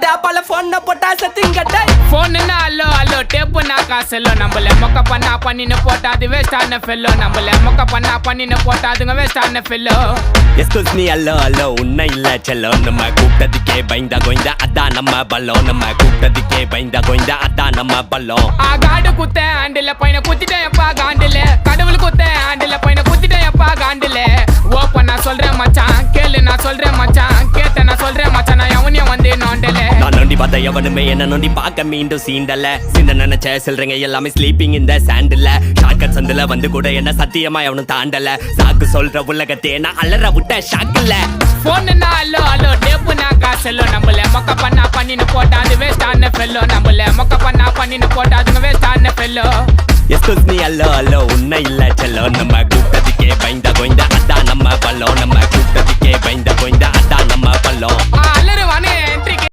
திங்கட்ட பல phone போட்டாச திங்கட்ட phone அல்லோ அல்லோ tape நான் காசல்லோ நம்மள மொக்க பண்ணா பண்ணின்னு போட்டா அது வேஸ்டான ஃபெல்லோ நம்மள மொக்க பண்ணா பண்ணின்னு போட்டா அதுங்க வேஸ்டான ஃபெல்லோ எஸ்கூஸ் மீ அல்லோ அல்லோ உன்னை இல்ல செல்லோ நம்ம கூப்பிட்டதுக்கே பயந்தா கோய்ந்தா அதான் நம்ம பல்லம் நம்ம கூப்பிட்டதுக்கே பயந்தா கோய்ந்தா அதான் நம்ம பல்லம் காடு குத்த ஆண்டில பையனை குத்திட்டேன் எப்பா காண்டில கடவுள் குத்த ஆண்டில பையனை குத்திட்டேன் எப்பா காண்டில ஓப்பன் நான் சொல்றேன் மச்சான் கேளு நான் சொல்றேன் மச்சான் கேட்ட நான் சொல்றேன் மச்சான் நான் எவனையும் வந்து நோண்டல நான் நோண்டி பார்த்த எவனுமே என்ன நோண்டி பார்க்க மீண்டும் சீண்டல சின்ன நினைச்ச சொல்றீங்க எல்லாமே ஸ்லீப்பிங் இந்த சாண்டில் ஷார்ட்கட் சந்தில வந்து கூட என்ன சத்தியமா எவனும் தாண்டல சாக்கு சொல்ற உலகத்தே நான் அலற விட்ட ஷாக்கில்ல போன் அல்லோ அல்லோ டேப்பு நான் காசல்லோ நம்மள மொக்க பண்ணா பண்ணின்னு போட்டா அது வேஸ்டான ஃபெல்லோ நம்மள மொக்க பண்ணா பண்ணின்னு போட்டா அதுங்க வேஸ்டான ஃபெல்லோ எஸ்கூஸ் மீ அல்லோ அல்லோ உன்னை இல்ல செல்லோ நம்ம கூப்பிட்டதுக்கே பயந்தா கோய்ந்தா அதான் நம்ம பல்லம் நம்ம கூப்பிட்டதுக்கே பயந்தா கோய்ந்தா அதான் நம்ம பல்லம் அல்லருவானே